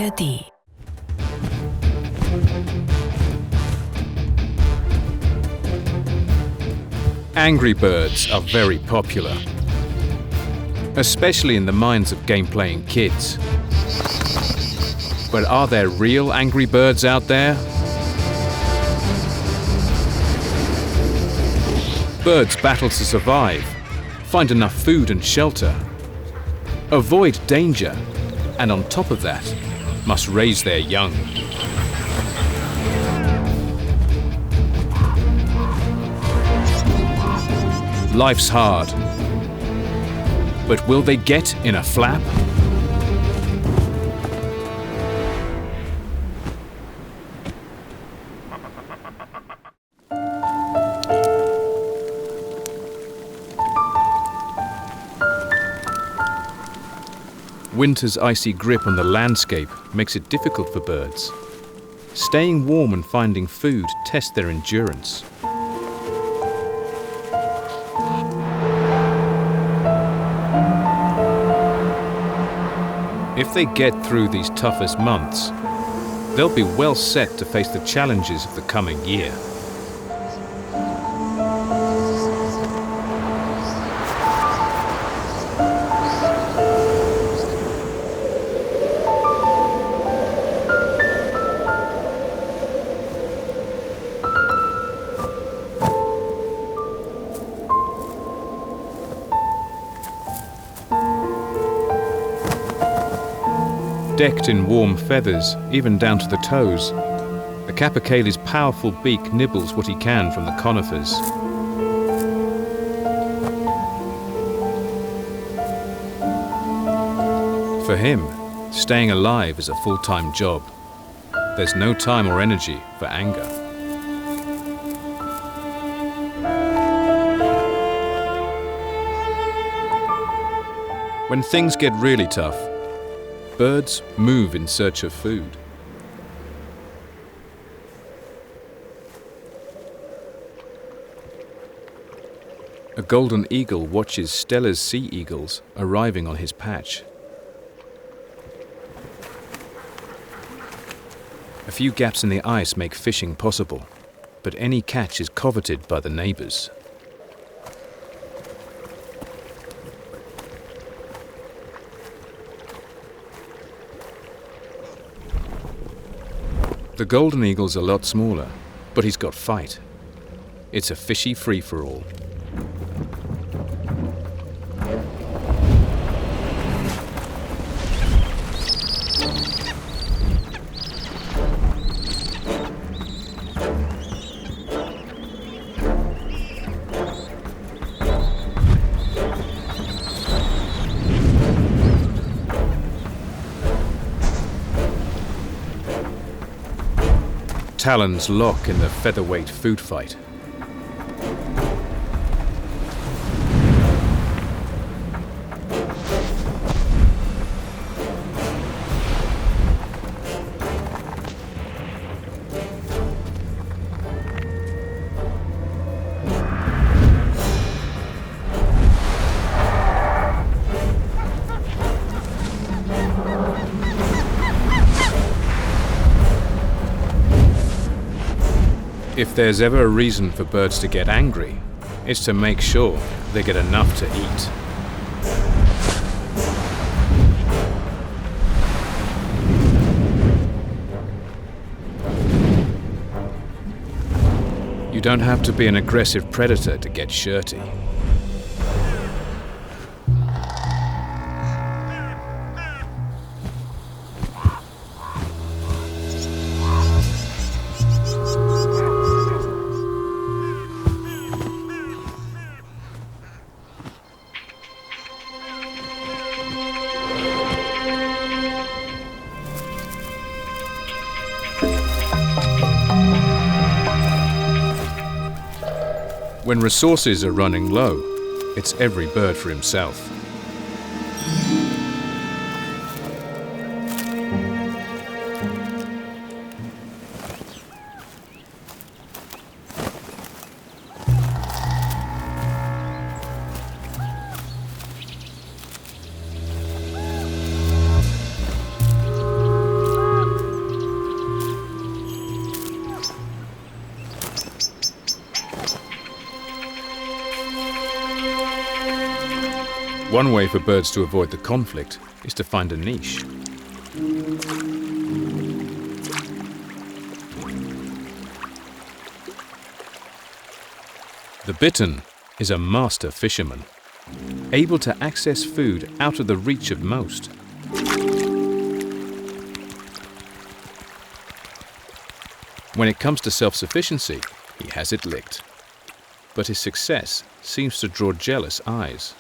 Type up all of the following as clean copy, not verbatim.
ARD. Angry birds are very popular, especially in the minds of game-playing kids. But are there real angry birds out there? Birds battle to survive, find enough food and shelter, avoid danger, and on top of that, must raise their young. Life's hard, but will they get in a flap? Winter's icy grip on the landscape makes it difficult for birds. Staying warm and finding food test their endurance. If they get through these toughest months, they'll be well set to face the challenges of the coming year. Decked in warm feathers, even down to the toes, the capercailzie's powerful beak nibbles what he can from the conifers. For him, staying alive is a full-time job. There's no time or energy for anger. When things get really tough, birds move in search of food. A golden eagle watches Stella's sea eagles arriving on his patch. A few gaps in the ice make fishing possible, but any catch is coveted by the neighbors. The golden eagle's a lot smaller, but he's got fight. It's a fishy free-for-all. Talons lock in the featherweight food fight. If there's ever a reason for birds to get angry, it's to make sure they get enough to eat. You don't have to be an aggressive predator to get shirty. When resources are running low, it's every bird for himself. One way for birds to avoid the conflict is to find a niche. The bittern is a master fisherman, able to access food out of the reach of most. When it comes to self-sufficiency, he has it licked. But his success seems to draw jealous eyes.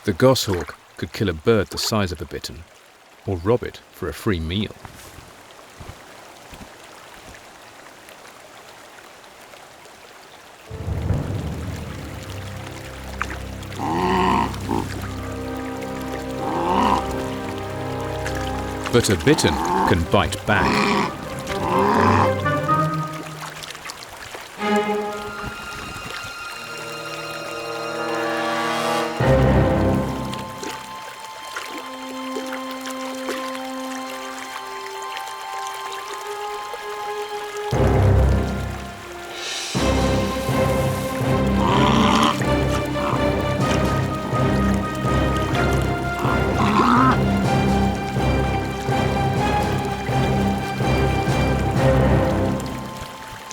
The goshawk could kill a bird the size of a bittern, or rob it for a free meal. But a bittern can bite back.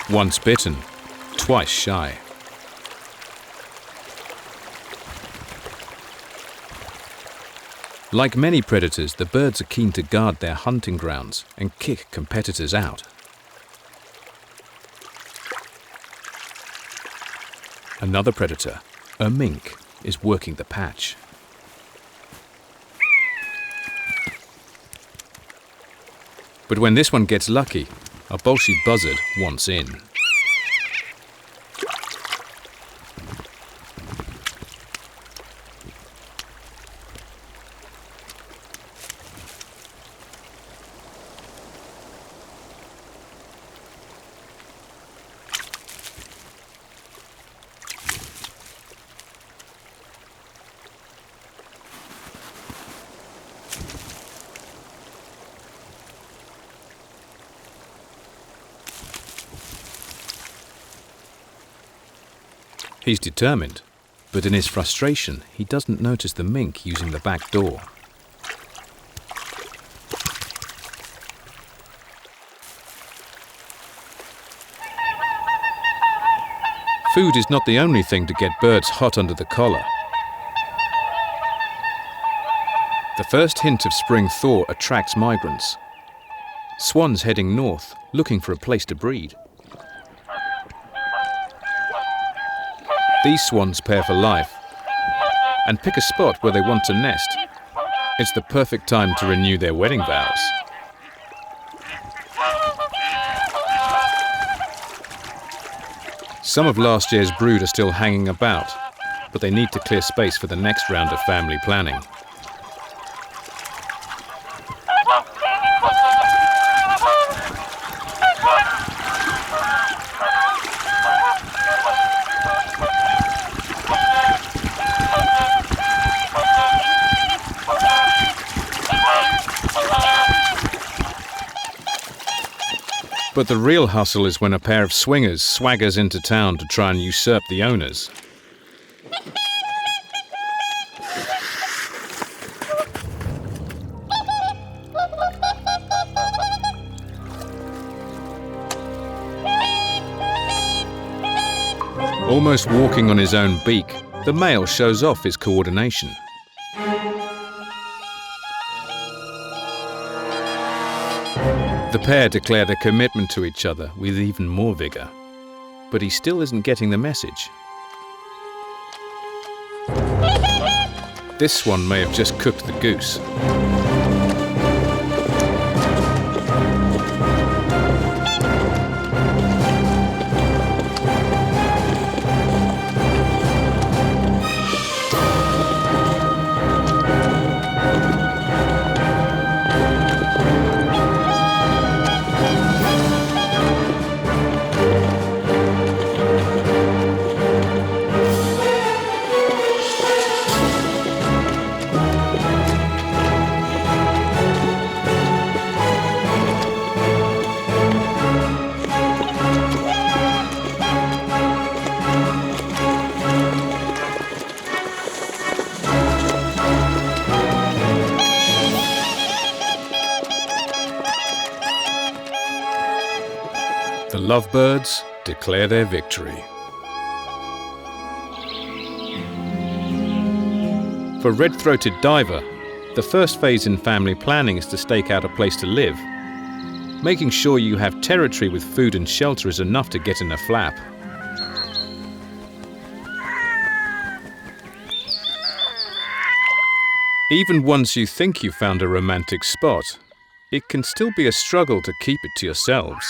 Once bitten, twice shy. Like many predators, the birds are keen to guard their hunting grounds and kick competitors out. Another predator, a mink, is working the patch. But when this one gets lucky, a bolshy buzzard wants in. He's determined, but in his frustration, he doesn't notice the mink using the back door. Food is not the only thing to get birds hot under the collar. The first hint of spring thaw attracts migrants. Swans heading north, looking for a place to breed. These swans pair for life and pick a spot where they want to nest. It's the perfect time to renew their wedding vows. Some of last year's brood are still hanging about, but they need to clear space for the next round of family planning. But the real hustle is when a pair of swingers swaggers into town to try and usurp the owners. Almost walking on his own beak, the male shows off his coordination. The pair declare their commitment to each other with even more vigor, but he still isn't getting the message. This one may have just cooked the goose. lovebirds declare their victory. For red-throated diver, the first phase in family planning is to stake out a place to live. Making sure you have territory with food and shelter is enough to get in a flap. Even once you think you've found a romantic spot, it can still be a struggle to keep it to yourselves.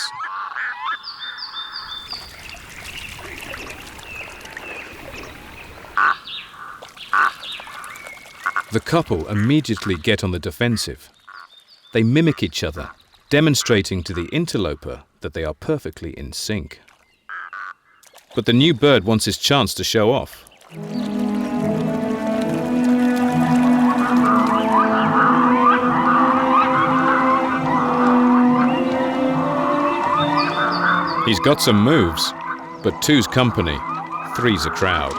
The couple immediately get on the defensive. They mimic each other, demonstrating to the interloper that they are perfectly in sync. But the new bird wants his chance to show off. He's got some moves, but two's company, three's a crowd.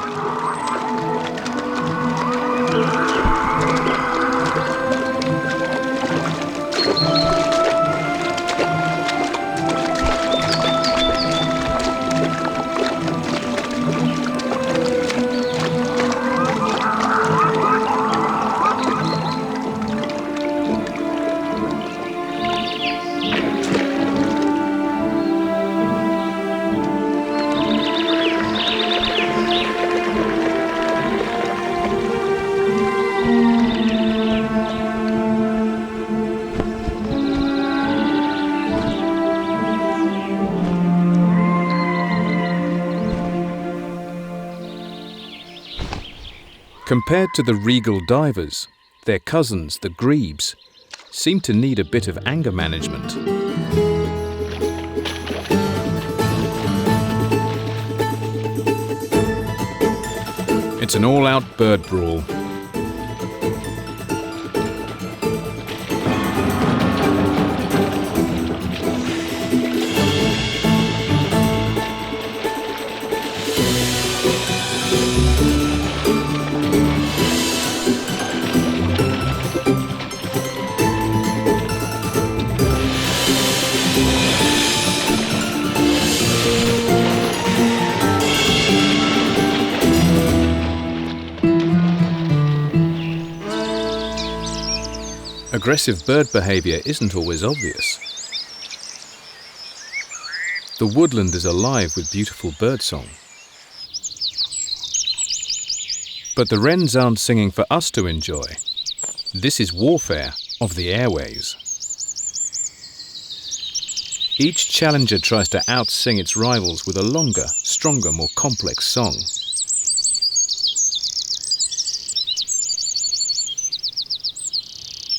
Compared to the regal divers, their cousins, the grebes, seem to need a bit of anger management. It's an all-out bird brawl. Aggressive bird behavior isn't always obvious. The woodland is alive with beautiful birdsong. But the wrens aren't singing for us to enjoy. This is warfare of the airways. Each challenger tries to out-sing its rivals with a longer, stronger, more complex song.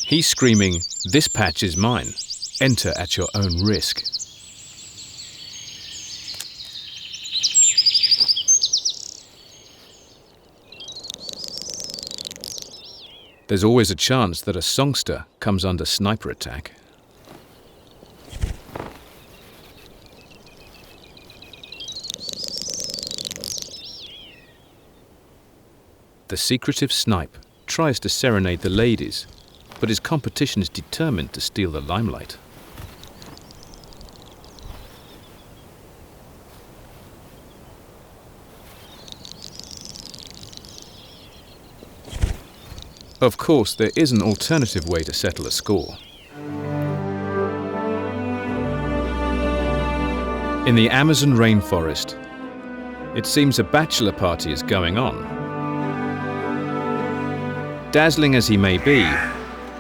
He's screaming, "This patch is mine. Enter at your own risk." There's always a chance that a songster comes under sniper attack. The secretive snipe tries to serenade the ladies, but his competition is determined to steal the limelight. Of course, there is an alternative way to settle a score. In the Amazon rainforest, it seems a bachelor party is going on. Dazzling as he may be,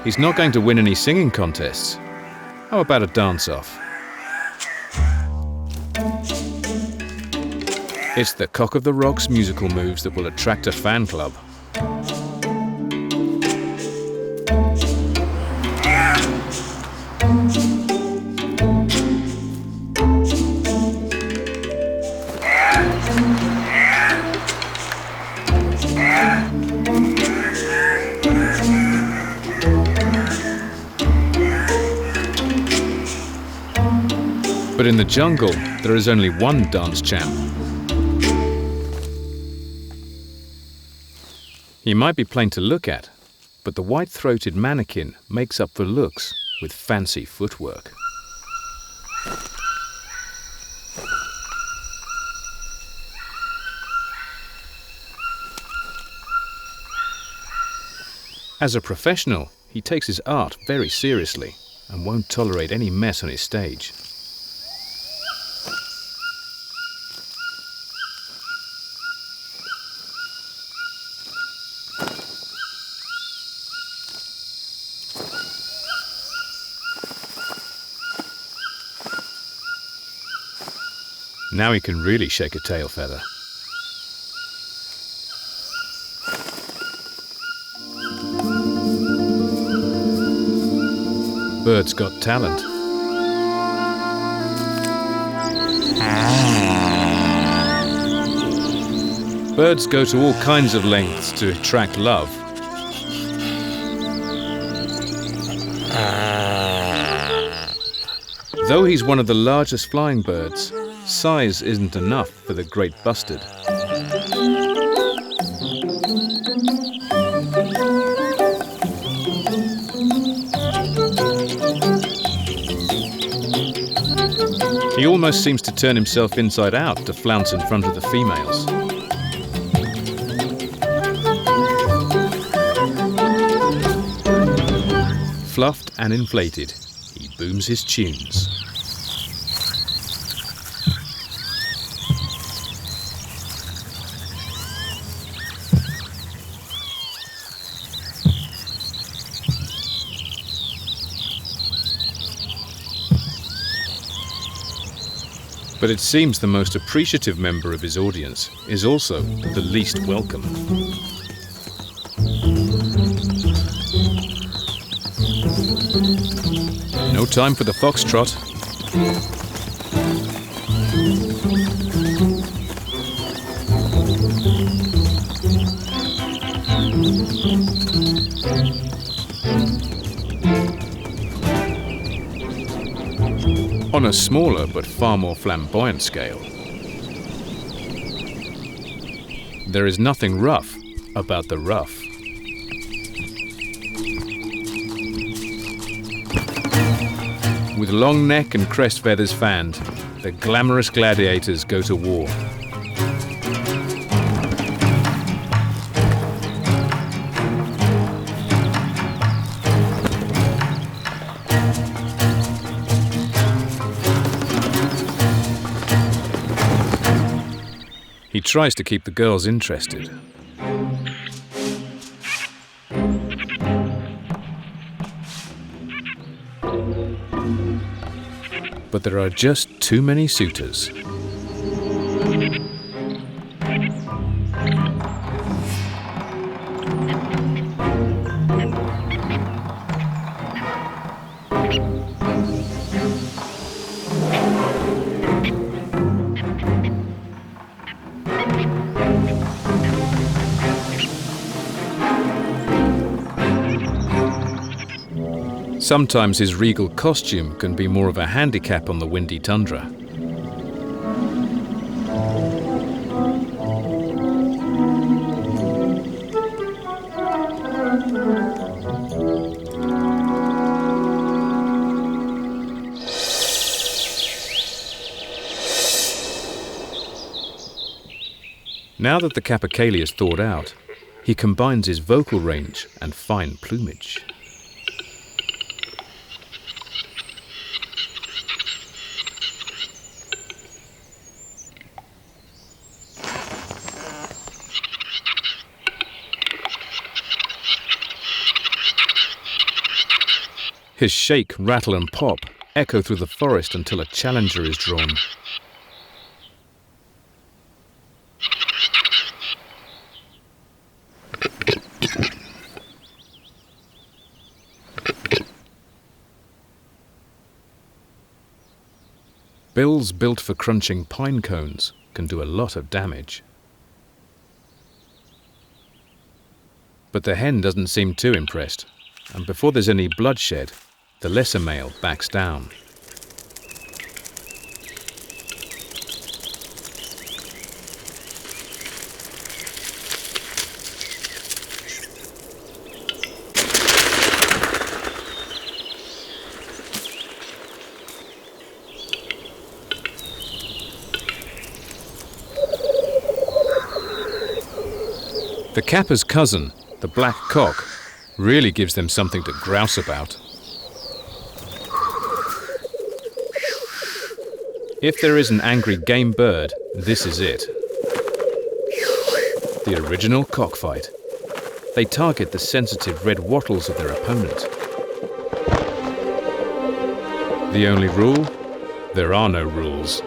he's not going to win any singing contests. How about a dance-off? It's the Cock of the Rocks musical moves that will attract a fan club. But in the jungle, there is only one dance champ. He might be plain to look at, but the white-throated mannequin makes up for looks with fancy footwork. As a professional, he takes his art very seriously and won't tolerate any mess on his stage. Now he can really shake a tail feather. Bird's got talent. Birds go to all kinds of lengths to attract love. Though he's one of the largest flying birds, size isn't enough for the great bustard. He almost seems to turn himself inside out to flounce in front of the females. Fluffed and inflated, he booms his tunes. But it seems the most appreciative member of his audience is also the least welcome. No time for the foxtrot. On a smaller but far more flamboyant scale, there is nothing rough about the rough. With long neck and crest feathers fanned, the glamorous gladiators go to war. He tries to keep the girls interested. But there are just too many suitors. Sometimes his regal costume can be more of a handicap on the windy tundra. Now that the capercaillie is thawed out, he combines his vocal range and fine plumage. His shake, rattle and pop echo through the forest until a challenger is drawn. Bills built for crunching pine cones can do a lot of damage. But the hen doesn't seem too impressed, and before there's any bloodshed, the lesser male backs down. The capper's cousin, the black cock, Really gives them something to grouse about. If there is an angry game bird, this is it. The original cockfight. They target the sensitive red wattles of their opponent. The only rule? There are no rules.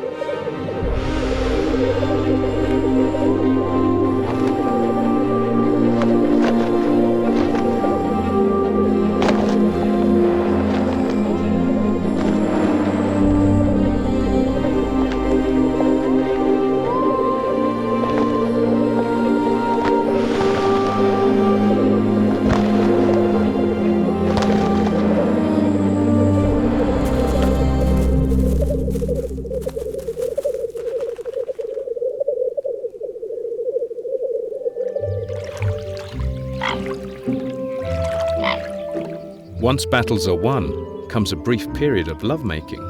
Once battles are won, comes a brief period of lovemaking.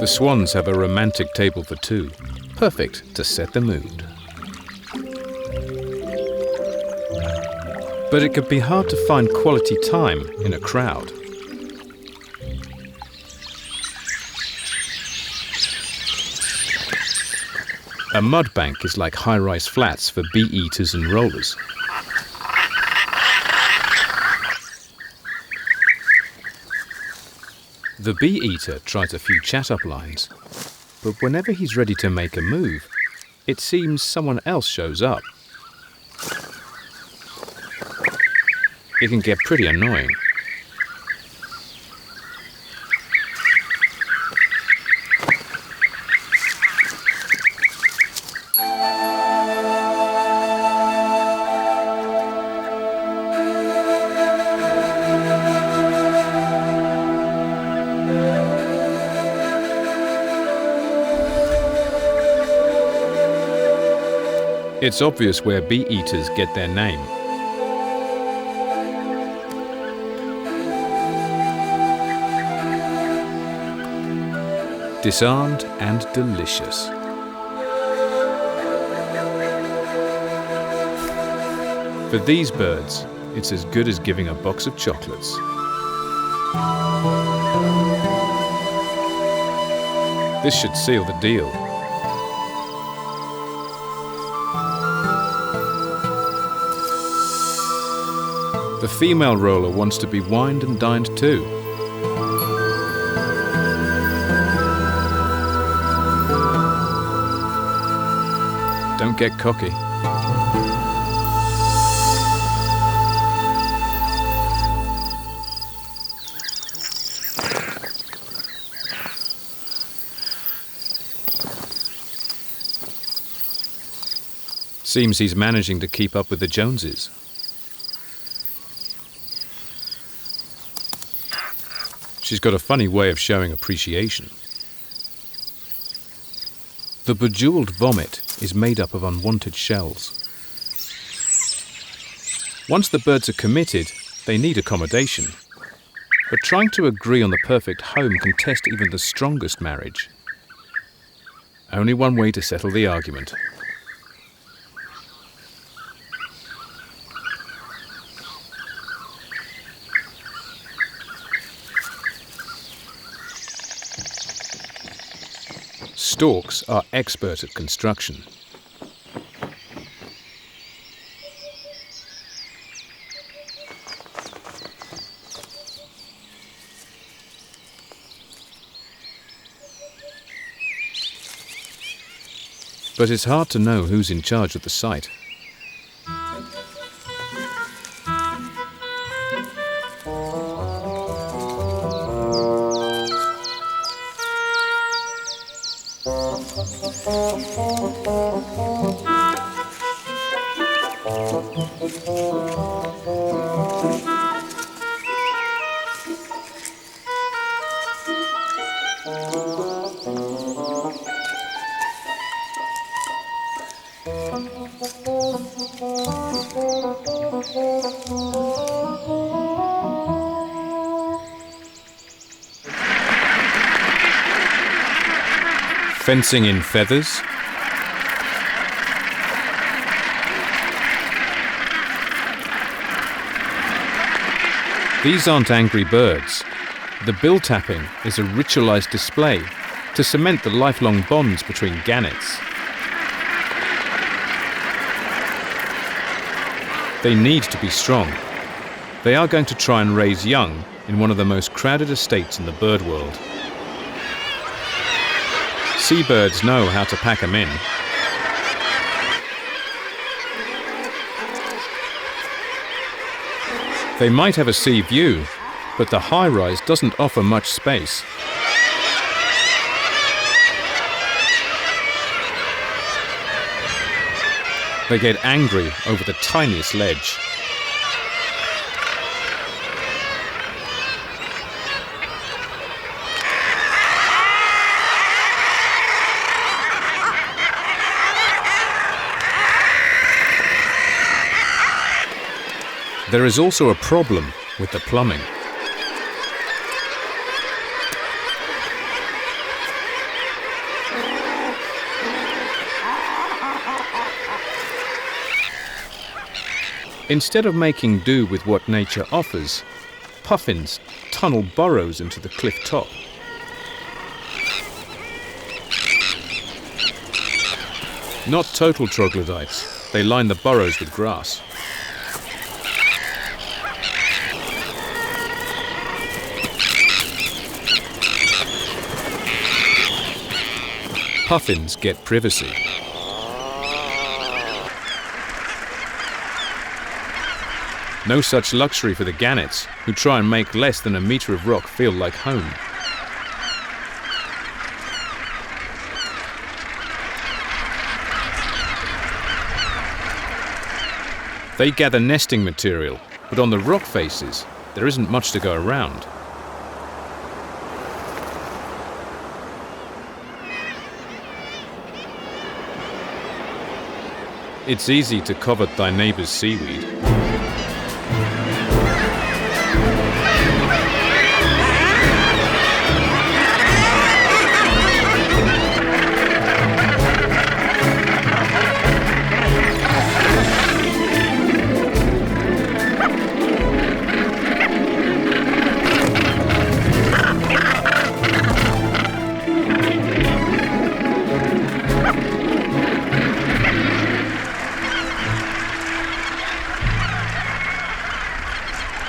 The swans have a romantic table for two, perfect to set the mood. But it could be hard to find quality time in a crowd. A mud bank is like high-rise flats for bee-eaters and rollers. The bee-eater tries a few chat-up lines, but whenever he's ready to make a move, it seems someone else shows up. It can get pretty annoying. It's obvious where bee-eaters get their name. Disarmed and delicious. For these birds, it's as good as giving a box of chocolates. This should seal the deal. The female roller wants to be wined and dined too. Don't get cocky. Seems he's managing to keep up with the Joneses. She's got a funny way of showing appreciation. The bejeweled vomit is made up of unwanted shells. Once the birds are committed, they need accommodation. But trying to agree on the perfect home can test even the strongest marriage. Only one way to settle the argument. Storks are expert at construction. But it's hard to know who's in charge of the site. Fencing in feathers. These aren't angry birds. The bill tapping is a ritualized display to cement the lifelong bonds between gannets. They need to be strong. They are going to try and raise young in one of the most crowded estates in the bird world. Seabirds know how to pack them in. They might have a sea view, but the high-rise doesn't offer much space. They get angry over the tiniest ledge. There is also a problem with the plumbing. Instead of making do with what nature offers, puffins tunnel burrows into the cliff top. Not total troglodytes, they line the burrows with grass. Puffins get privacy. No such luxury for the gannets, who try and make less than a metre of rock feel like home. They gather nesting material, but on the rock faces, there isn't much to go around. It's easy to covet thy neighbour's seaweed.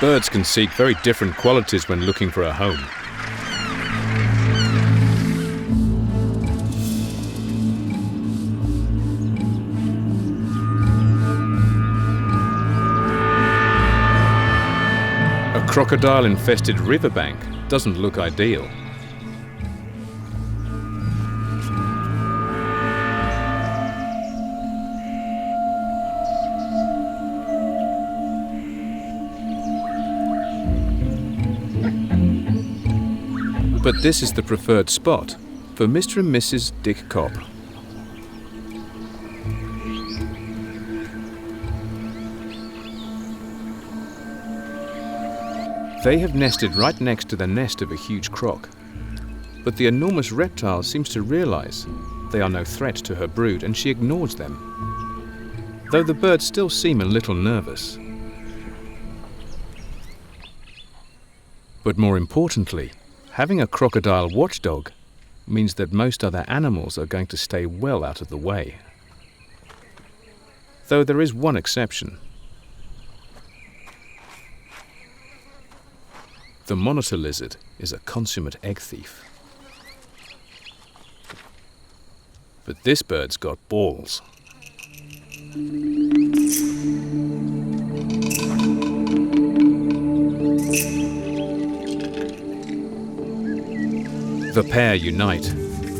Birds can seek very different qualities when looking for a home. A crocodile-infested riverbank doesn't look ideal. But this is the preferred spot for Mr. and Mrs. Dick Cobb. They have nested right next to the nest of a huge croc, but the enormous reptile seems to realize they are no threat to her brood, and she ignores them, though the birds still seem a little nervous. But more importantly, having a crocodile watchdog means that most other animals are going to stay well out of the way. Though there is one exception. The monitor lizard is a consummate egg thief. But this bird's got balls. The pair unite,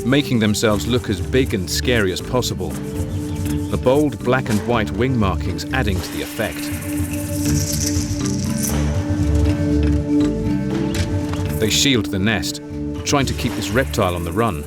making themselves look as big and scary as possible, the bold black and white wing markings adding to the effect. They shield the nest, trying to keep this reptile on the run.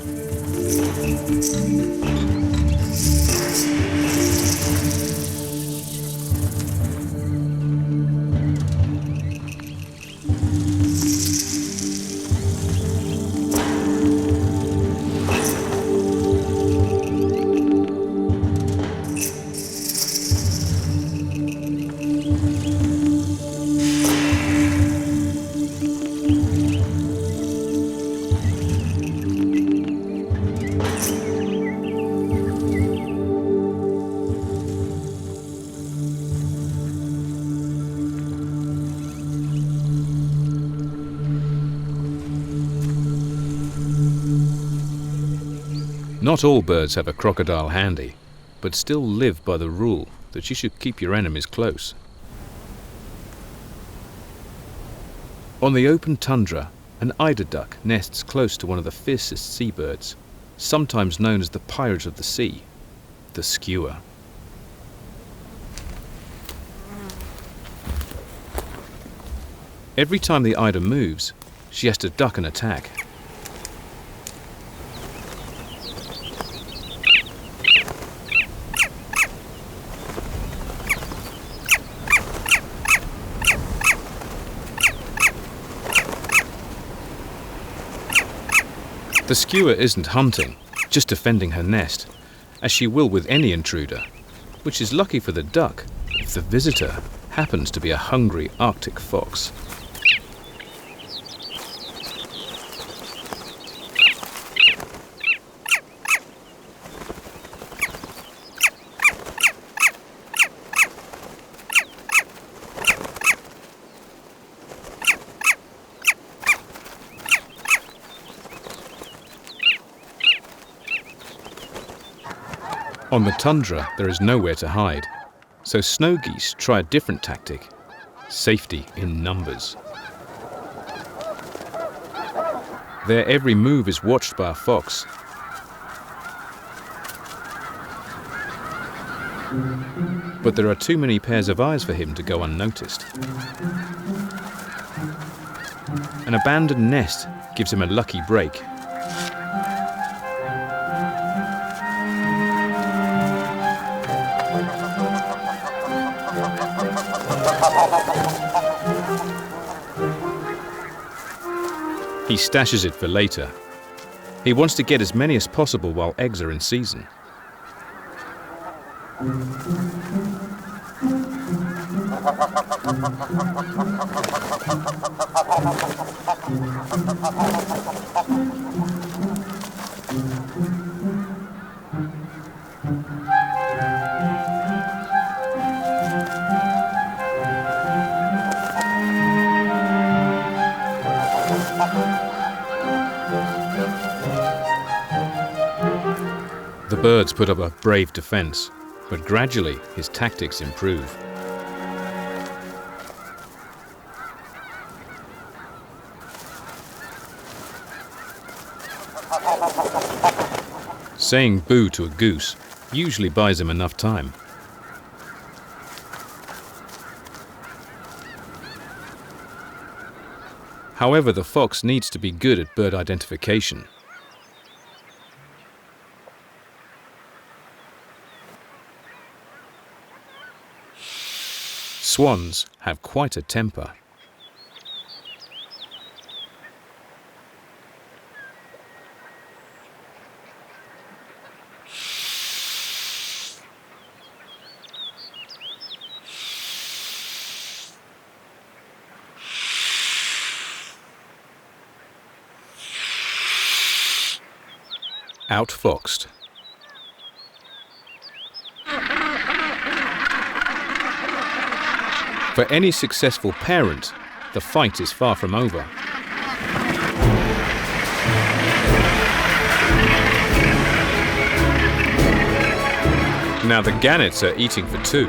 Not all birds have a crocodile handy, but still live by the rule that you should keep your enemies close. On the open tundra, an eider duck nests close to one of the fiercest seabirds, sometimes known as the pirate of the sea, the skua. Every time the eider moves, she has to duck and attack. The skua isn't hunting, just defending her nest, as she will with any intruder, which is lucky for the duck if the visitor happens to be a hungry Arctic fox. On the tundra, there is nowhere to hide, so snow geese try a different tactic: safety in numbers. Their every move is watched by a fox. But there are too many pairs of eyes for him to go unnoticed. An abandoned nest gives him a lucky break. He stashes it for later. He wants to get as many as possible while eggs are in season. The birds put up a brave defense, but gradually his tactics improve. Saying boo to a goose usually buys him enough time. However, the fox needs to be good at bird identification. Swans have quite a temper. Outfoxed. For any successful parent, the fight is far from over. Now the gannets are eating for two.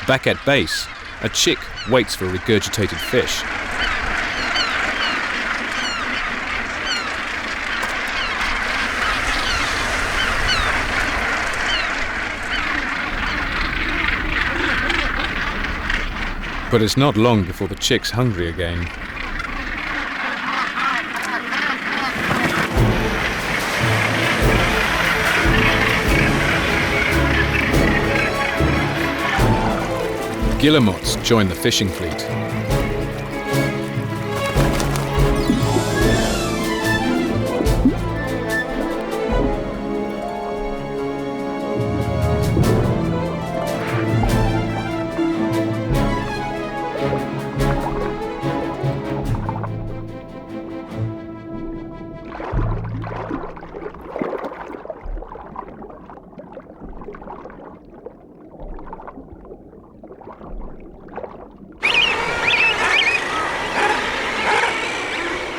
Back at base, a chick waits for regurgitated fish. But it's not long before the chick's hungry again. Guillemots join the fishing fleet.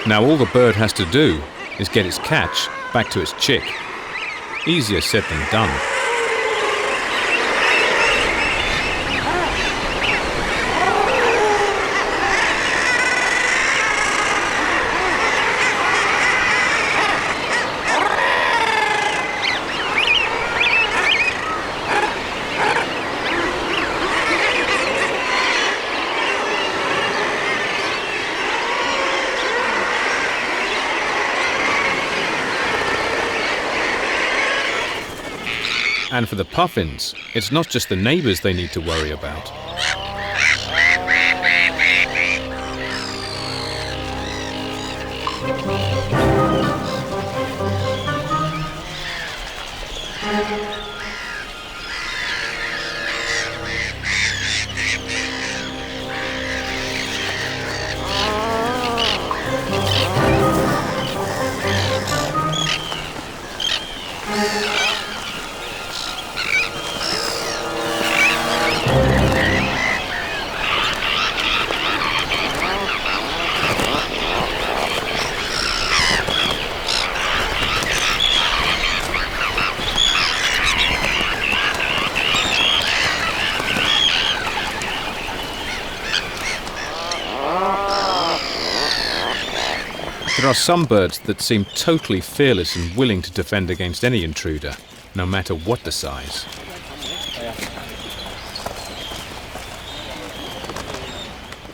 Now all the bird has to do is get its catch back to its chick. Easier said than done. And for the puffins, it's not just the neighbours they need to worry about. There are some birds that seem totally fearless and willing to defend against any intruder, no matter what the size.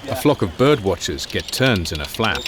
A flock of bird watchers get turns in a flap.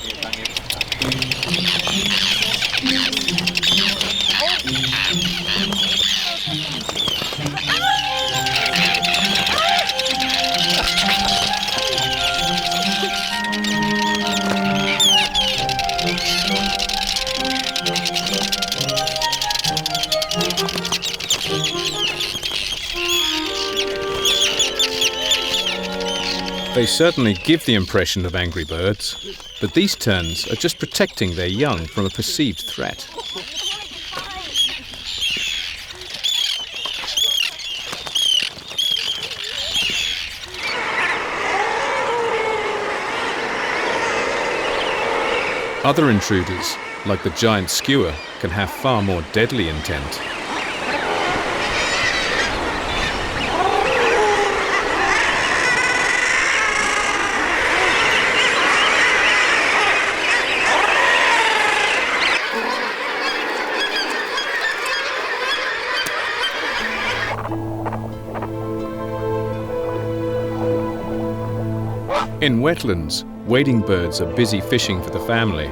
They certainly give the impression of angry birds, but these terns are just protecting their young from a perceived threat. Other intruders, like the giant skua, can have far more deadly intent. In wetlands, wading birds are busy fishing for the family.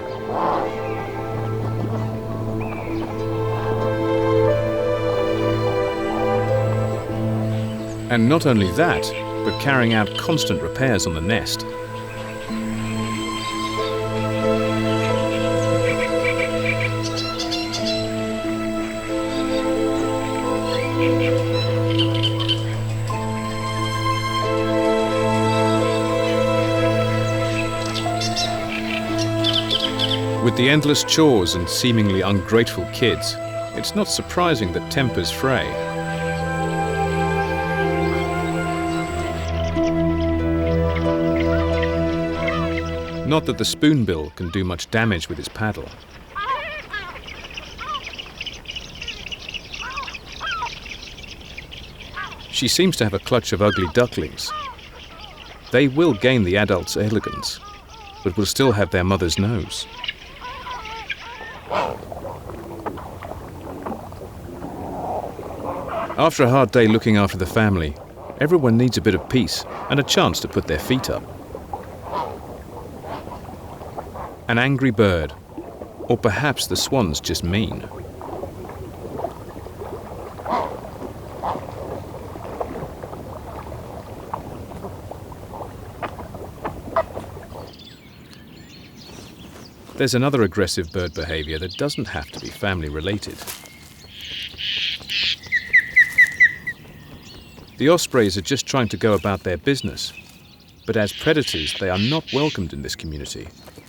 And not only that, but carrying out constant repairs on the nest. With the endless chores and seemingly ungrateful kids, it's not surprising that tempers fray. Not that the spoonbill can do much damage with its paddle. She seems to have a clutch of ugly ducklings. They will gain the adult's elegance, but will still have their mother's nose. After a hard day looking after the family, everyone needs a bit of peace and a chance to put their feet up. An angry bird, or perhaps the swan's just mean. There's another aggressive bird behavior that doesn't have to be family related. The ospreys are just trying to go about their business, but as predators they are not welcomed in this community,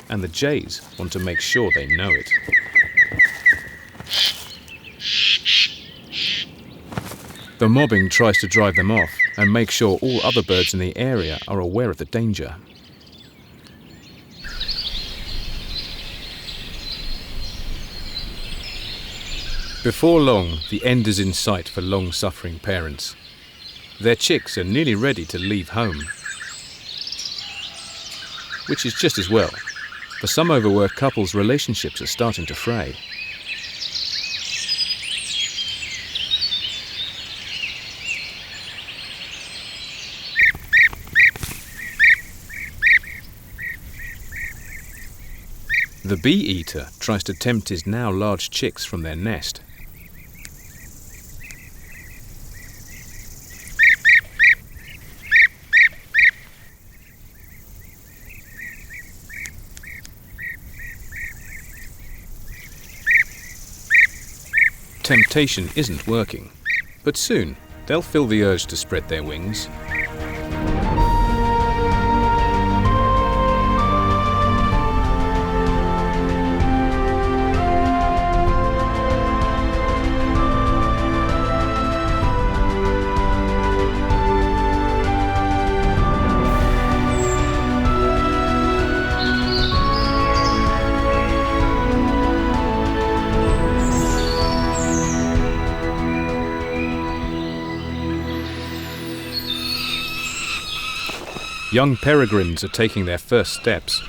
and the jays want to make sure they know it. The mobbing tries to drive them off and make sure all other birds in the area are aware of the danger. Before long, the end is in sight for long-suffering parents. Their chicks are nearly ready to leave home. Which is just as well. For some overworked couples, relationships are starting to fray. The bee-eater tries to tempt his now large chicks from their nest. Temptation isn't working, but soon they'll feel the urge to spread their wings. Young peregrines are taking their first steps.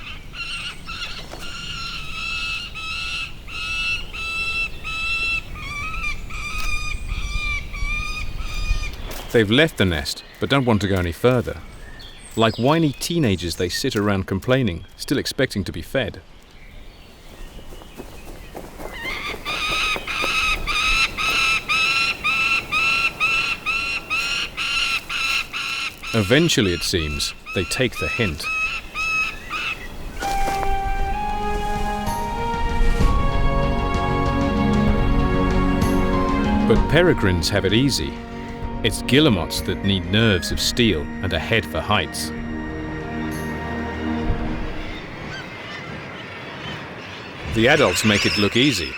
They've left the nest, but don't want to go any further. Like whiny teenagers, they sit around complaining, still expecting to be fed. Eventually, it seems, they take the hint. But peregrines have it easy. It's guillemots that need nerves of steel and a head for heights. The adults make it look easy,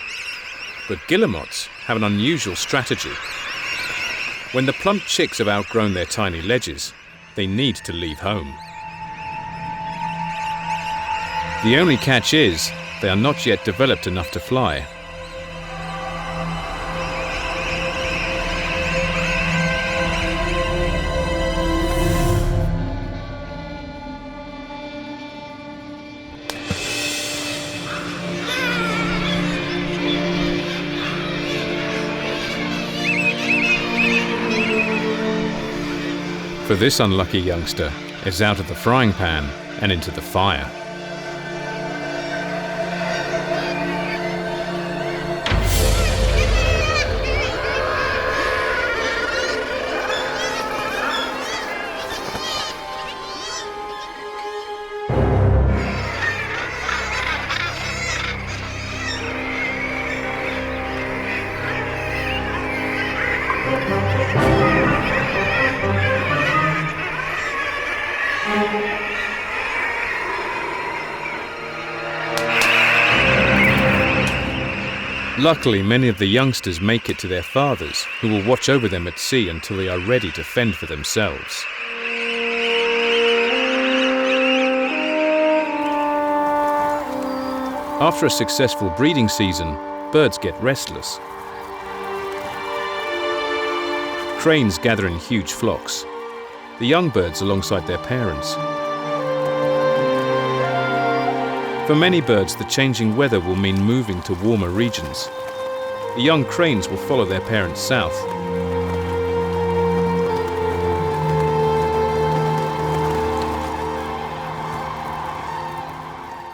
but guillemots have an unusual strategy. When the plump chicks have outgrown their tiny ledges, they need to leave home. The only catch is, they are not yet developed enough to fly. For this unlucky youngster, it's out of the frying pan and into the fire. Luckily, many of the youngsters make it to their fathers, who will watch over them at sea until they are ready to fend for themselves. After a successful breeding season, birds get restless. Cranes gather in huge flocks, the young birds alongside their parents. For many birds, the changing weather will mean moving to warmer regions. The young cranes will follow their parents south.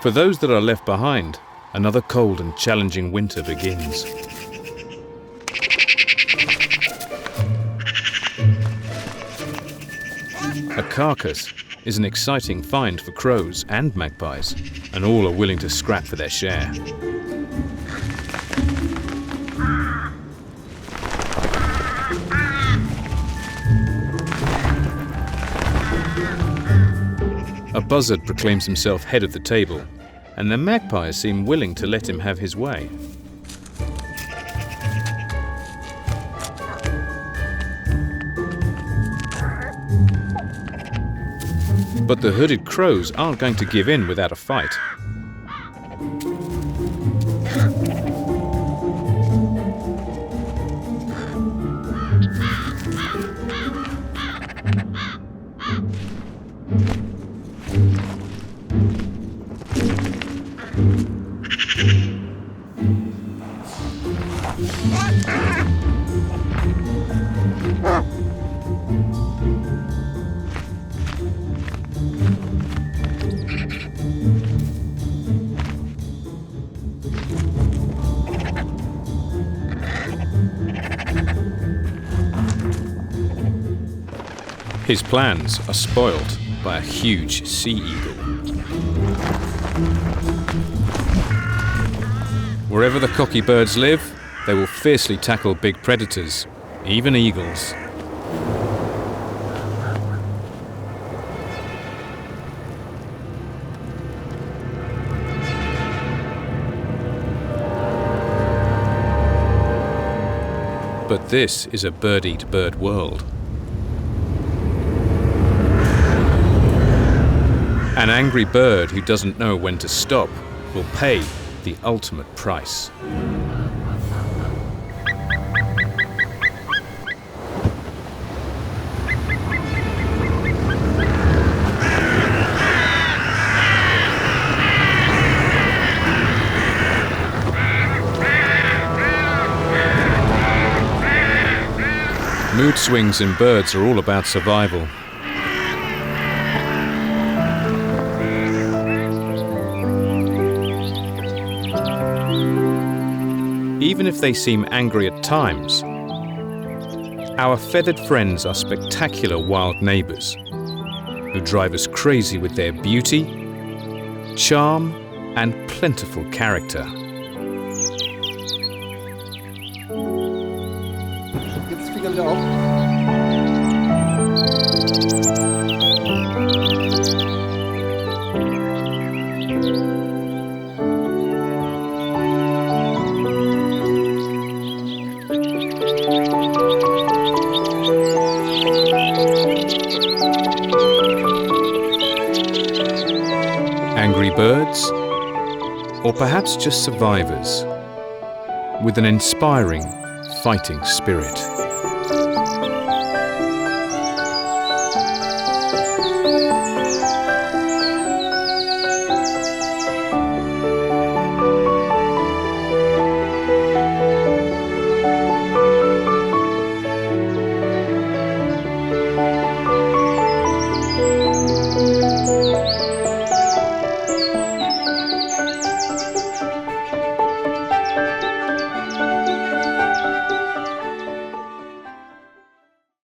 For those that are left behind, another cold and challenging winter begins. A carcass is an exciting find for crows and magpies, and all are willing to scrap for their share. A buzzard proclaims himself head of the table, and the magpies seem willing to let him have his way. But the hooded crows aren't going to give in without a fight. His plans are spoiled by a huge sea eagle. Wherever the cocky birds live, they will fiercely tackle big predators, even eagles. But this is a bird-eat-bird world. An angry bird who doesn't know when to stop will pay the ultimate price. Mood swings in birds are all about survival. Even if they seem angry at times, our feathered friends are spectacular wild neighbors who drive us crazy with their beauty, charm, and plentiful character. Jetzt fliegt er wieder auf. Angry birds, or perhaps just survivors, with an inspiring fighting spirit.